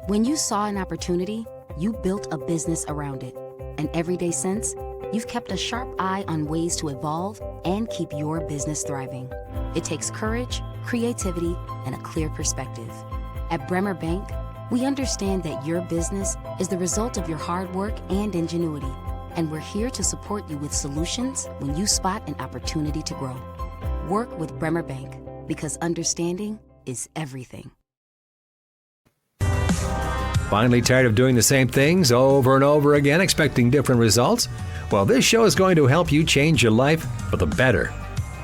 When you saw an opportunity, you built a business around it. And every day since, you've kept a sharp eye on ways to evolve and keep your business thriving. It takes courage, creativity, and a clear perspective. At Bremer Bank, we understand that your business is the result of your hard work and ingenuity, and we're here to support you with solutions when you spot an opportunity to grow. Work with Bremer Bank, because understanding is everything. Finally tired of doing the same things over and over again, expecting different results? Well, this show is going to help you change your life for the better.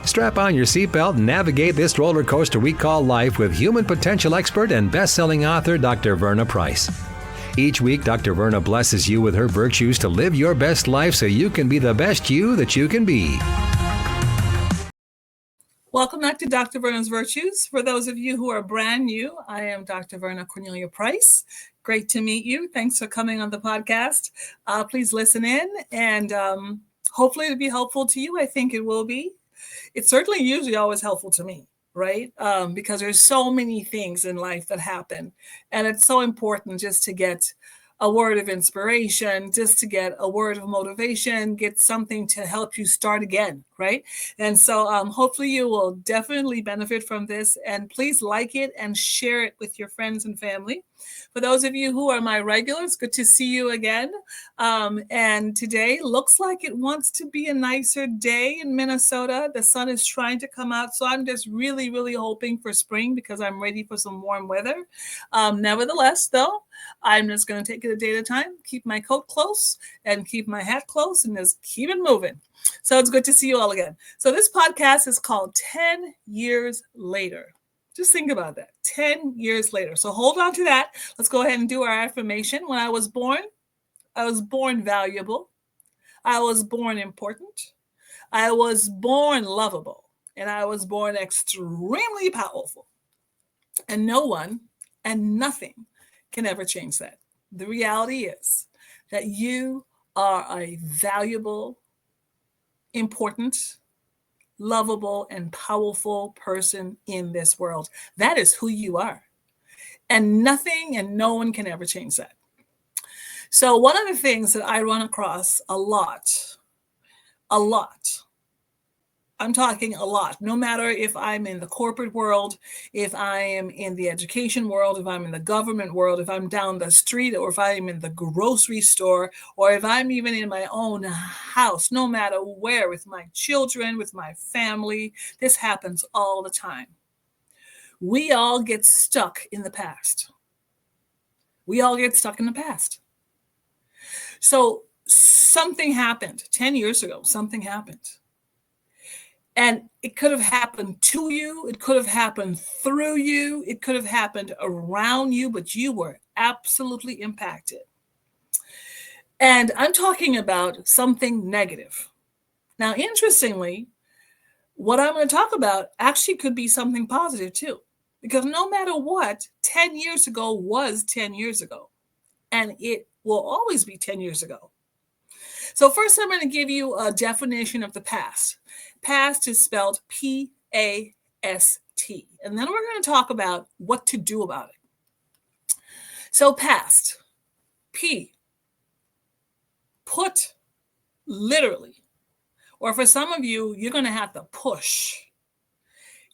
Strap on your seatbelt and navigate this roller coaster we call life with human potential expert and best-selling author Dr. Verna Price. Each week, Dr. Verna blesses you with her virtues to live your best life so you can be the best you that you can be. Welcome back to Dr. Verna's Virtues. For those of you who are brand new, I am Dr. Verna Cornelia Price. Great to meet you. Thanks for coming on the podcast. Please listen in, and hopefully it'll be helpful to you. I think it will be. It's certainly usually always helpful to me, right? Because there's so many things in life that happen, and it's so important just to get a word of inspiration, just to get a word of motivation, get something to help you start again, right? And so hopefully you will definitely benefit from this, and please like it and share it with your friends and family. For those of you who are my regulars, good to see you again. And today looks like it wants to be a nicer day in Minnesota. The sun is trying to come out. So I'm just really, really hoping for spring because I'm ready for some warm weather. Nevertheless, though, I'm just going to take it a day at a time, keep my coat close and keep my hat close and just keep it moving. So it's good to see you all again. So this podcast is called 10 Years Later. Just think about that, 10 years later. So hold on to that. Let's go ahead and do our affirmation. When I was born valuable. I was born important. I was born lovable. And I was born extremely powerful. And no one and nothing can ever change that. The reality is that you are a valuable, important, lovable, and powerful person in this world. That is who you are. And nothing and no one can ever change that. So one of the things that I run across a lot, I'm talking a lot, no matter if I'm in the corporate world, if I am in the education world, if I'm in the government world, if I'm down the street, or if I'm in the grocery store, or if I'm even in my own house, no matter where, with my children, with my family, this happens all the time. We all get stuck in the past. So something happened 10 years ago, something happened. And it could have happened to you. It could have happened through you. It could have happened around you, but you were absolutely impacted. And I'm talking about something negative. Now, interestingly, what I'm going to talk about actually could be something positive too, because no matter what, 10 years ago was 10 years ago, and it will always be 10 years ago. So first, I'm going to give you a definition of the past. Past is spelled P-A-S-T. And then we're going to talk about what to do about it. So past, P, put, literally. Or for some of you, you're going to have to push.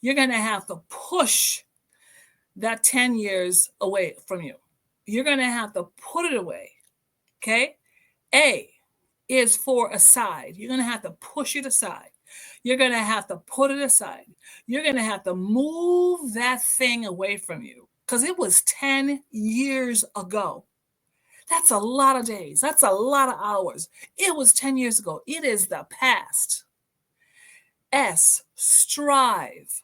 You're going to have to push that 10 years away from you. You're going to have to put it away. Okay? A is for aside. You're going to have to push it aside. You're going to have to put it aside. You're going to have to move that thing away from you because it was 10 years ago. That's a lot of days. That's a lot of hours. It was 10 years ago. It is the past. S, strive.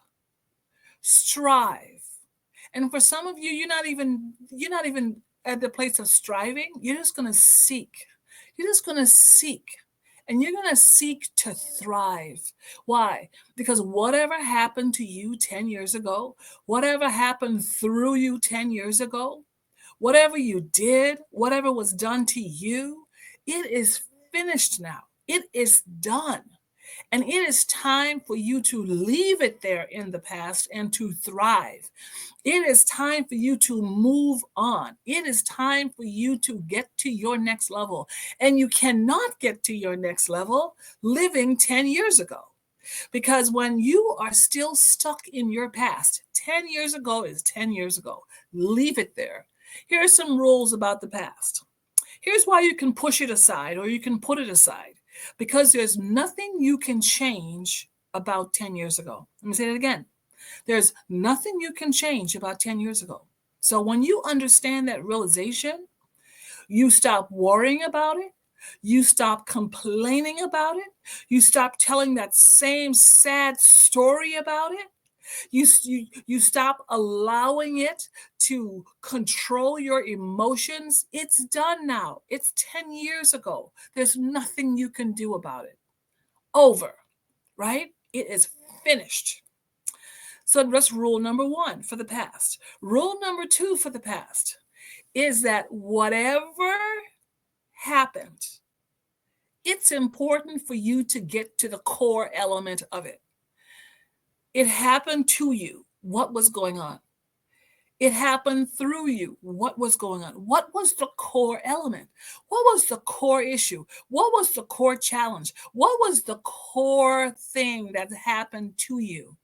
Strive. And for some of you, you're not even at the place of striving. You're just going to seek. You're just going to seek. And you're going to seek to thrive. Why? Because whatever happened to you 10 years ago, whatever happened through you 10 years ago, whatever you did, whatever was done to you, it is finished now. It is done. And it is time for you to leave it there in the past and to thrive. It is time for you to move on. It is time for you to get to your next level. And you cannot get to your next level living 10 years ago. Because when you are still stuck in your past, 10 years ago is 10 years ago. Leave it there. Here are some rules about the past. Here's why you can push it aside or you can put it aside. Because there's nothing you can change about 10 years ago. Let me say it again. There's nothing you can change about 10 years ago. So when you understand that realization, you stop worrying about it. You stop complaining about it. You stop telling that same sad story about it. You stop allowing it to control your emotions. It's done now. It's 10 years ago. There's nothing you can do about it. Over, right? It is finished. So that's rule number one for the past. Rule number two for the past is that whatever happened, it's important for you to get to the core element of it. It happened to you. What was going on? It happened through you. What was going on? What was the core element? What was the core issue? What was the core challenge? What was the core thing that happened to you?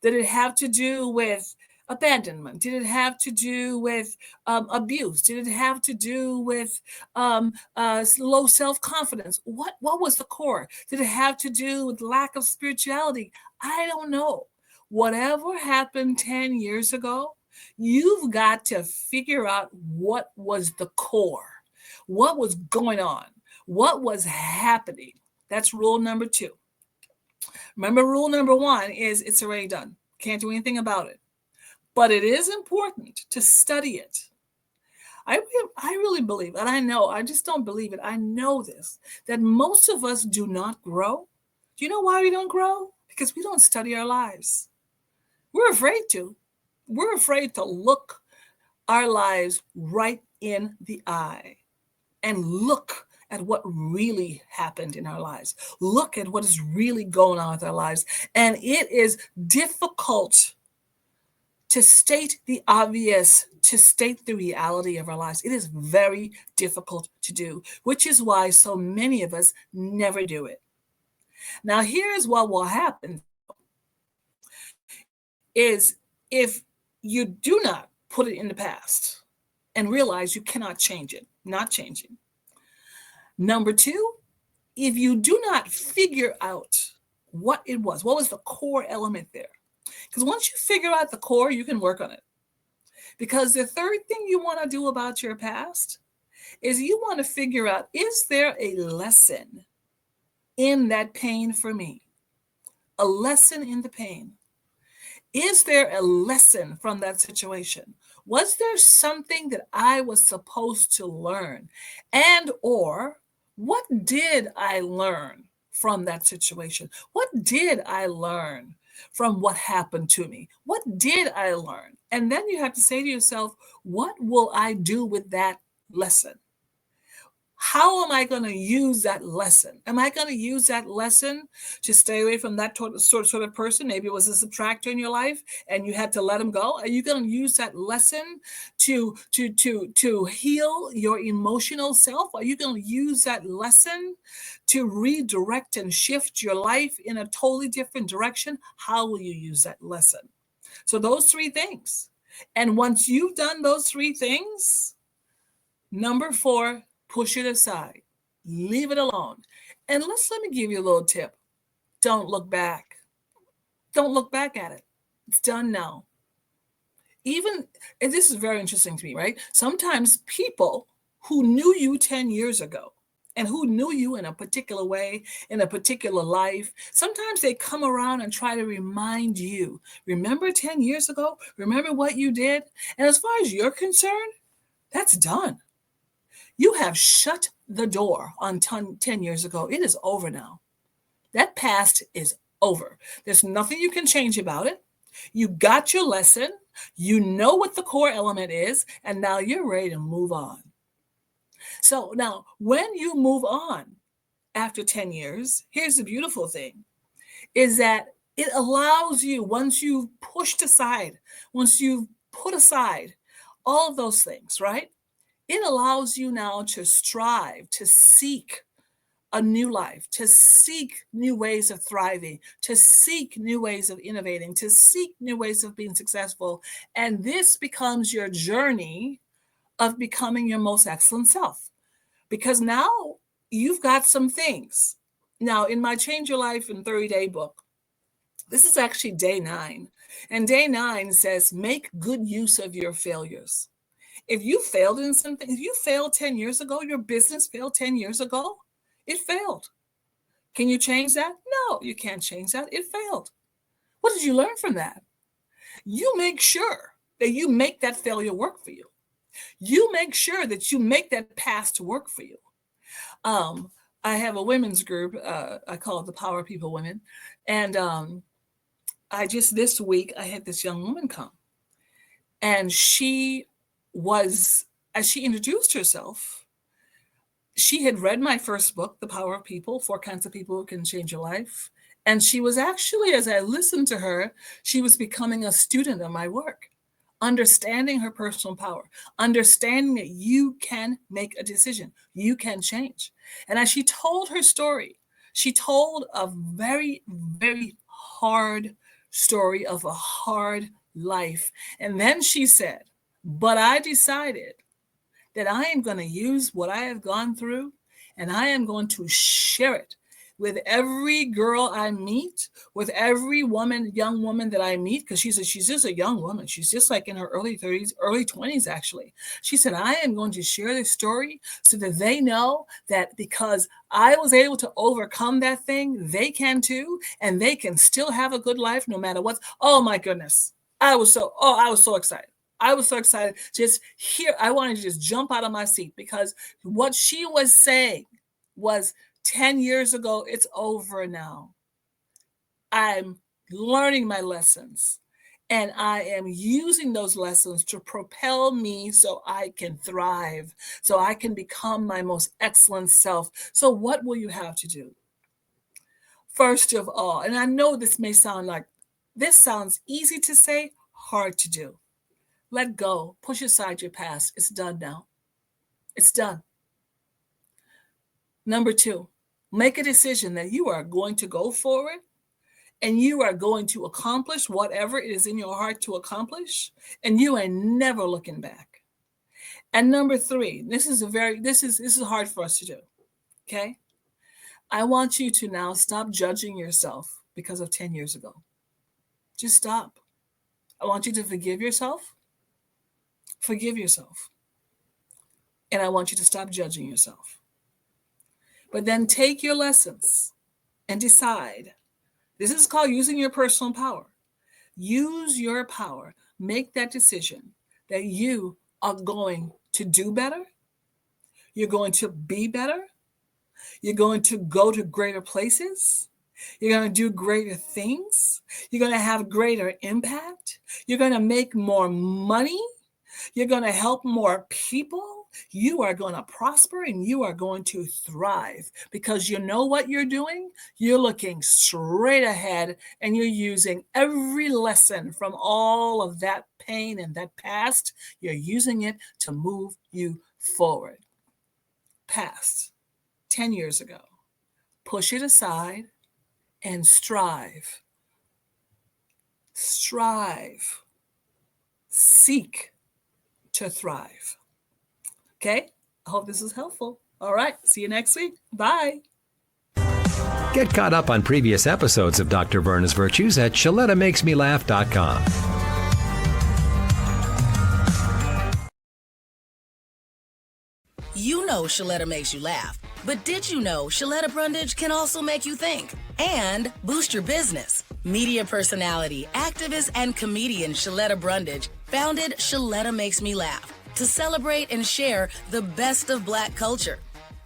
Did it have to do with abandonment? Did it have to do with abuse? Did it have to do with low self-confidence? What was the core? Did it have to do with lack of spirituality? I don't know. Whatever happened 10 years ago, you've got to figure out what was the core, what was going on, what was happening. That's rule number two. Remember, rule number one is it's already done. Can't do anything about it. But it is important to study it. I really believe, and I know, I just don't believe it. I know this, that most of us do not grow. Do you know why we don't grow? Because we don't study our lives. We're afraid to. We're afraid to look our lives right in the eye and look at what really happened in our lives. Look at what is really going on with our lives. And it is difficult to state the obvious, to state the reality of our lives. It is very difficult to do, which is why so many of us never do it. Now, here's what will happen is if you do not put it in the past and realize you cannot change it, not changing. Number two, if you do not figure out what it was, what was the core element there? Because once you figure out the core, you can work on it. Because the third thing you want to do about your past is you want to figure out, is there a lesson in that pain for me? A lesson in the pain. Is there a lesson from that situation? Was there something that I was supposed to learn? And or what did I learn from that situation? What did I learn from what happened to me? What did I learn? And then you have to say to yourself, what will I do with that lesson? How am I going to use that lesson? Am I going to use that lesson to stay away from that sort of person? Maybe it was a subtractor in your life and you had to let him go. Are you going to use that lesson to heal your emotional self? Are you going to use that lesson to redirect and shift your life in a totally different direction? How will you use that lesson? So those three things. And once you've done those three things, number four, push it aside. Leave it alone. And let me give you a little tip. Don't look back. Don't look back at it. It's done now. And this is very interesting to me, right? Sometimes people who knew you 10 years ago and who knew you in a particular way, in a particular life, sometimes they come around and try to remind you, remember 10 years ago? Remember what you did? And as far as you're concerned, that's done. You have shut the door on 10 years ago. It is over now. That past is over. There's nothing you can change about it. You got your lesson. You know what the core element is, and now you're ready to move on. So now, when you move on, after 10 years, here's the beautiful thing, is that it allows you, once you've pushed aside, once you've put aside all of those things, right? It allows you now to strive, to seek a new life, to seek new ways of thriving, to seek new ways of innovating, to seek new ways of being successful. And this becomes your journey of becoming your most excellent self. Because now you've got some things. Now, in my Change Your Life in 30-Day book, this is actually day 9. And day 9 says, make good use of your failures. If you failed in something, if you failed 10 years ago, your business failed 10 years ago, it failed. Can you change that? No, you can't change that. It failed. What did you learn from that? You make sure that you make that failure work for you. You make sure that you make that past work for you. I have a women's group. I call it the Power People Women. And this week, I had this young woman come. And she was, as she introduced herself, she had read my first book, The Power of People, 4 Kinds of People Who Can Change Your Life. And she was actually, as I listened to her, she was becoming a student of my work, understanding her personal power, understanding that you can make a decision, you can change. And as she told her story, she told a very, very hard story of a hard life. And then she said, but I decided that I am going to use what I have gone through and I am going to share it with every girl I meet, with every young woman that I meet, because she's just a young woman. She's just like in her early 30s, early 20s, actually. She said, I am going to share this story so that they know that because I was able to overcome that thing, they can too, and they can still have a good life no matter what. Oh my goodness. I was so excited. I was so excited. Just here, I wanted to just jump out of my seat because what she was saying was 10 years ago, it's over now. I'm learning my lessons and I am using those lessons to propel me so I can thrive, so I can become my most excellent self. So what will you have to do? First of all, and I know this sounds easy to say, hard to do. Let go. Push aside your past. It's done now. It's done. Number 2, make a decision that you are going to go forward and you are going to accomplish whatever it is in your heart to accomplish, and you are never looking back. And number 3, this is hard for us to do. Okay? I want you to now stop judging yourself because of 10 years ago. Just stop. I want you to forgive yourself. Forgive yourself. And I want you to stop judging yourself. But then take your lessons and decide. This is called using your personal power. Use your power. Make that decision that you are going to do better. You're going to be better. You're going to go to greater places. You're going to do greater things. You're going to have greater impact. You're going to make more money. You're going to help more people. You are going to prosper and you are going to thrive because you know what you're doing. You're looking straight ahead and you're using every lesson from all of that pain and that past. You're using it to move you forward. Past 10 years ago. Push it aside and strive. Strive. Seek to thrive. Okay? I hope this is helpful. All right. See you next week. Bye. Get caught up on previous episodes of Dr. Verna's Virtues at ShalettaMakesMeLaugh.com. You know Shaletta makes you laugh, but did you know Shaletta Brundage can also make you think and boost your business? Media personality, activist, and comedian Shaletta Brundage founded Shaletta Makes Me Laugh to celebrate and share the best of Black culture.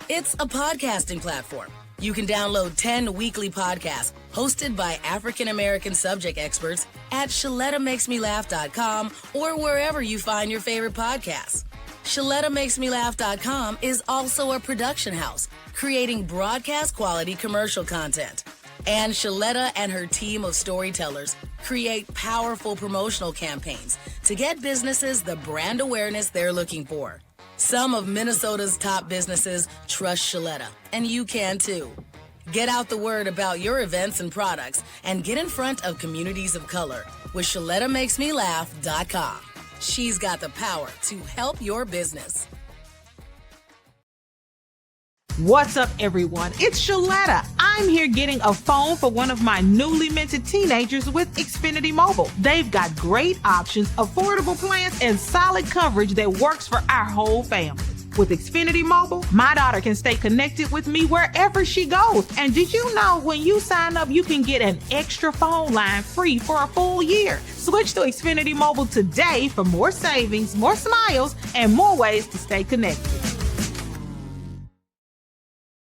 It's a podcasting platform. You can download 10 weekly podcasts hosted by African-American subject experts at ShalettaMakesMeLaugh.com or wherever you find your favorite podcasts. ShalettaMakesMeLaugh.com is also a production house, creating broadcast quality commercial content. And Shaletta and her team of storytellers create powerful promotional campaigns to get businesses the brand awareness they're looking for. Some of Minnesota's top businesses trust Shaletta, and you can too. Get out the word about your events and products and get in front of communities of color with ShalettaMakesMeLaugh.com. She's got the power to help your business. What's up, everyone? It's Shaletta. I'm here getting a phone for one of my newly minted teenagers with Xfinity Mobile. They've got great options, affordable plans, and solid coverage that works for our whole family. With Xfinity Mobile, my daughter can stay connected with me wherever she goes. And did you know when you sign up, you can get an extra phone line free for a full year? Switch to Xfinity Mobile today for more savings, more smiles, and more ways to stay connected.